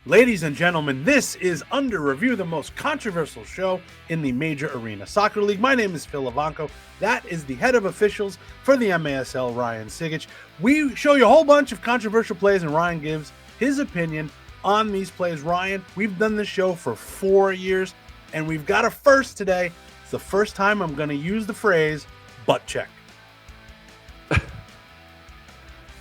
Ladies and gentlemen, this is Under Review, the most controversial show in the Major Arena Soccer League. My name is Phil Ivanko. That is the head of officials for the MASL, Ryan Sigich. We show you a whole bunch of controversial plays, and Ryan gives his opinion on these plays. Ryan, we've done this show for 4 years, and we've got a first today. It's the first time I'm going to use the phrase butt check.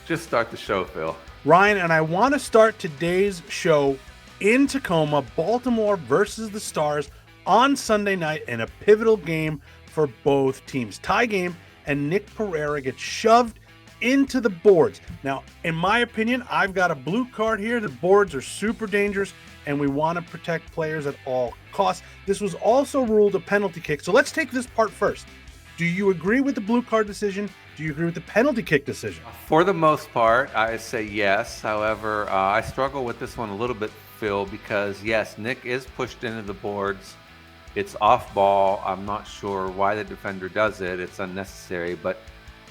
Just start the show, Phil. Ryan, and I want to start today's show in Tacoma, Baltimore versus the Stars on Sunday night in a pivotal game for both teams. Tie game, and Nick Perera gets shoved into the boards. Now, in my opinion, I've got a blue card here. The boards are super dangerous, and we want to protect players at all costs. This was also ruled a penalty kick. So let's take this part first. Do you agree with the blue card decision? Do you agree with the penalty kick decision? For the most part, I say yes. However, I struggle with this one a little bit, Phil, because yes, Nick is pushed into the boards. It's off ball. I'm not sure why the defender does it. It's unnecessary. But,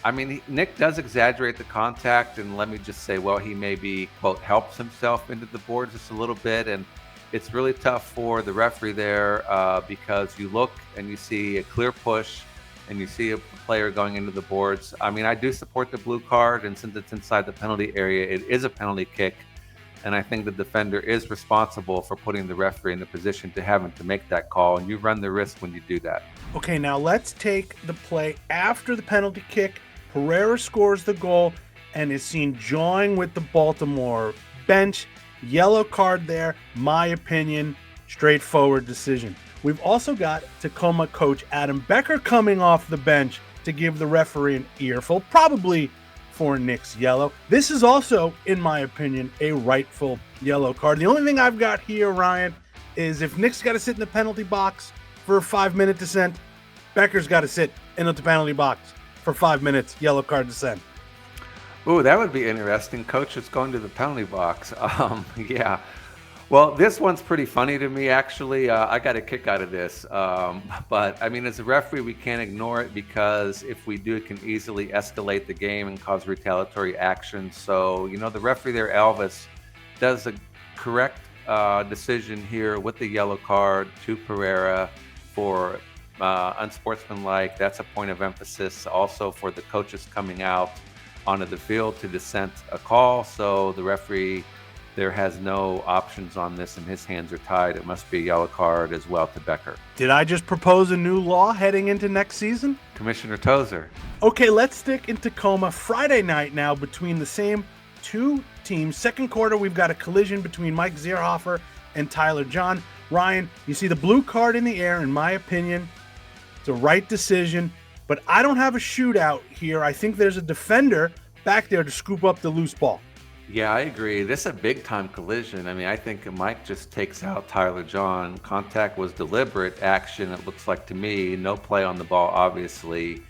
I mean, Nick does exaggerate the contact, and let me just say, well, he maybe, quote, helps himself into the boards just a little bit. And it's really tough for the referee there because you look and you see a clear push, and you see a player going into the boards. I mean, I do support the blue card, and since it's inside the penalty area, it is a penalty kick. And I think the defender is responsible for putting the referee in the position to having to make that call, and you run the risk when you do that. Okay, now let's take the play after the penalty kick. Perera scores the goal and is seen jawing with the Baltimore bench. Yellow card there, my opinion, straightforward decision. We've also got Tacoma coach Adam Becker coming off the bench to give the referee an earful, probably for Nick's yellow. This is also, in my opinion, a rightful yellow card. The only thing I've got here, Ryan, is if Nick's got to sit in the penalty box for a 5-minute descent, Becker's got to sit in the penalty box for 5 minutes, yellow card descent. Ooh, that would be interesting. Coach is going to the penalty box. Yeah. Well, this one's pretty funny to me, actually. I got a kick out of this. But, I mean, as a referee, we can't ignore it because if we do, it can easily escalate the game and cause retaliatory action. So, you know, the referee there, Elvis, does a correct decision here with the yellow card to Perera for unsportsmanlike. That's a point of emphasis also for the coaches coming out onto the field to dissent a call. So the referee there has no options on this, and his hands are tied. It must be a yellow card as well to Becker. Did I just propose a new law heading into next season? Commissioner Tozer. Okay, let's stick in Tacoma. Friday night now between the same two teams. Second quarter, we've got a collision between Mike Zierhofer and Tyler John. Ryan, you see the blue card in the air. In my opinion, it's a right decision, but I don't have a shootout here. I think there's a defender back there to scoop up the loose ball. Yeah, I agree. This is a big-time collision. I mean, I think Mike just takes out Tyler John. Contact was deliberate action, it looks like to me. No play on the ball, obviously.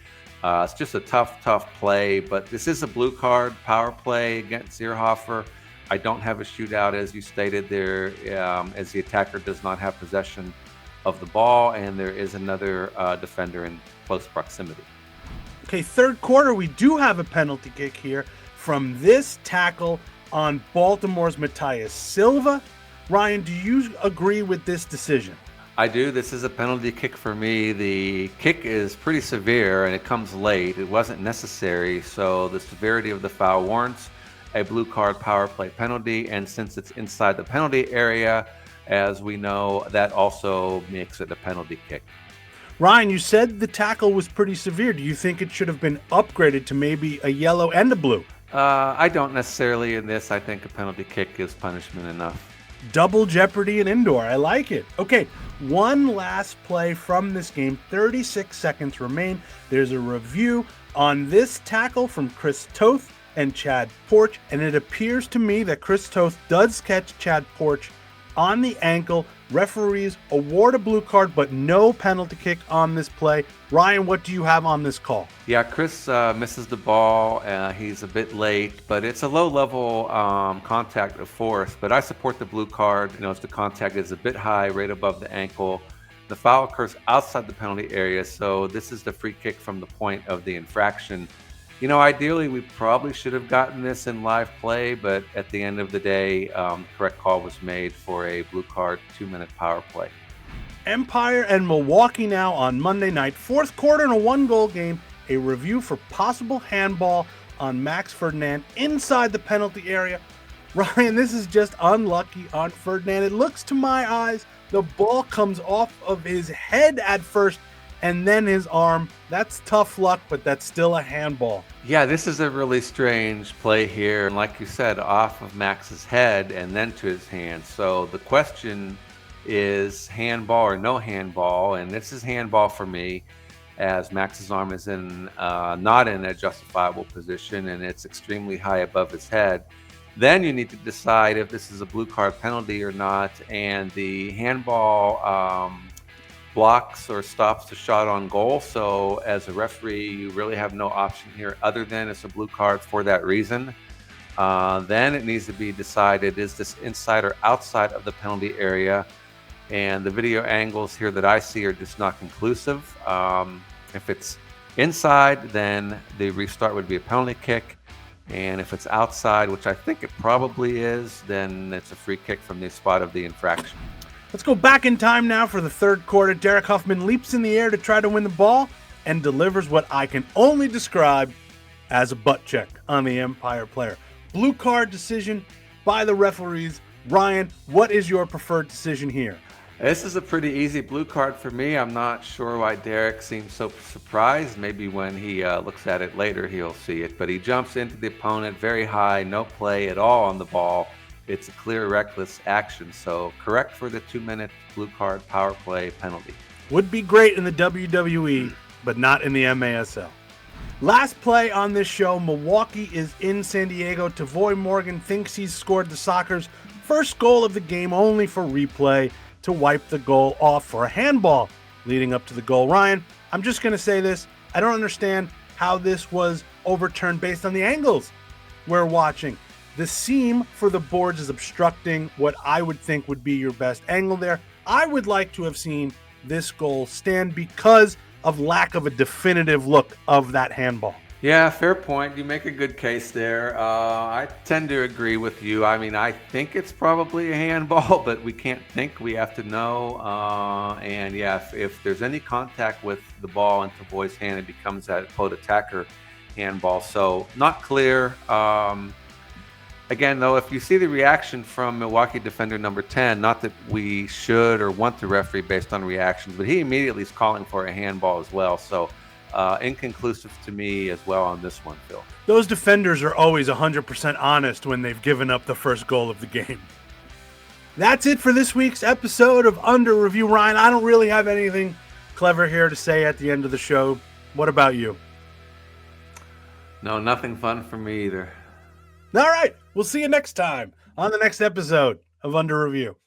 It's just a tough play, but this is a blue card, power play against Zierhofer. I don't have a shootout, as you stated there, as the attacker does not have possession of the ball, and there is another defender in close proximity. Okay, third quarter, we do have a penalty kick here from this tackle on Baltimore's Matthias Silva. Ryan, do you agree with this decision? I do. This is a penalty kick for me. The kick is pretty severe and it comes late. It wasn't necessary, so the severity of the foul warrants a blue card power play penalty, and since it's inside the penalty area, as we know, that also makes it a penalty kick. Ryan, you said the tackle was pretty severe. Do you think it should have been upgraded to maybe a yellow and a blue? I don't necessarily in this. I think a penalty kick is punishment enough. Double jeopardy in indoor. I like it. Okay, one last play from this game. 36 seconds remain. There's a review on this tackle from Chris Toth and Chad Porch, and it appears to me that Chris Toth does catch Chad Porch on the ankle. Referees award a blue card, but no penalty kick on this play. Ryan, what do you have on this call? Yeah, Chris misses the ball. He's a bit late, but it's a low-level contact of force. But I support the blue card. You know, if the contact is a bit high, right above the ankle, the foul occurs outside the penalty area. So this is the free kick from the point of the infraction. Ideally, we probably should have gotten this in live play, but at the end of the day, correct call was made for a blue card 2-minute power play. Empire and Milwaukee now on Monday night. Fourth quarter in a 1-goal game. A review for possible handball on Max Ferdinand inside the penalty area. Ryan, this is just unlucky on Ferdinand. It looks to my eyes, the ball comes off of his head at first and then his arm. That's tough luck, but that's still a handball. Yeah, this is a really strange play here. And like you said, off of Max's head and then to his hand. So the question is handball or no handball. And this is handball for me, as Max's arm is not in a justifiable position and it's extremely high above his head. Then you need to decide if this is a blue card penalty or not. And the handball blocks or stops the shot on goal. So as a referee, you really have no option here other than it's a blue card for that reason. Then it needs to be decided, is this inside or outside of the penalty area? And the video angles here that I see are just not conclusive. If it's inside, then the restart would be a penalty kick. And if it's outside, which I think it probably is, then it's a free kick from the spot of the infraction. Let's go back in time now for the third quarter. Derek Huffman leaps in the air to try to win the ball and delivers what I can only describe as a butt check on the Empire player. Blue card decision by the referees. Ryan, what is your preferred decision here? This is a pretty easy blue card for me. I'm not sure why Derek seems so surprised. Maybe when he looks at it later, he'll see it. But he jumps into the opponent very high, no play at all on the ball. It's a clear reckless action. So correct for the 2-minute blue card power play penalty. Would be great in the WWE, but not in the MASL. Last play on this show, Milwaukee is in San Diego. Tavoy Morgan thinks he's scored the Sockers' first goal of the game, only for replay to wipe the goal off for a handball leading up to the goal. Ryan, I'm just going to say this. I don't understand how this was overturned based on the angles we're watching. The seam for the boards is obstructing what I would think would be your best angle there. I would like to have seen this goal stand because of lack of a definitive look of that handball. Yeah, fair point. You make a good case there. I tend to agree with you. I mean, I think it's probably a handball, but we can't think. We have to know. And yeah, if there's any contact with the ball in Tavoy's hand, it becomes that quote attacker handball. So not clear. Again, though, if you see the reaction from Milwaukee defender number 10, not that we should or want to referee based on reactions, but he immediately is calling for a handball as well. So inconclusive to me as well on this one, Phil. Those defenders are always 100% honest when they've given up the first goal of the game. That's it for this week's episode of Under Review. Ryan, I don't really have anything clever here to say at the end of the show. What about you? No, nothing fun for me either. All right. We'll see you next time on the next episode of Under Review.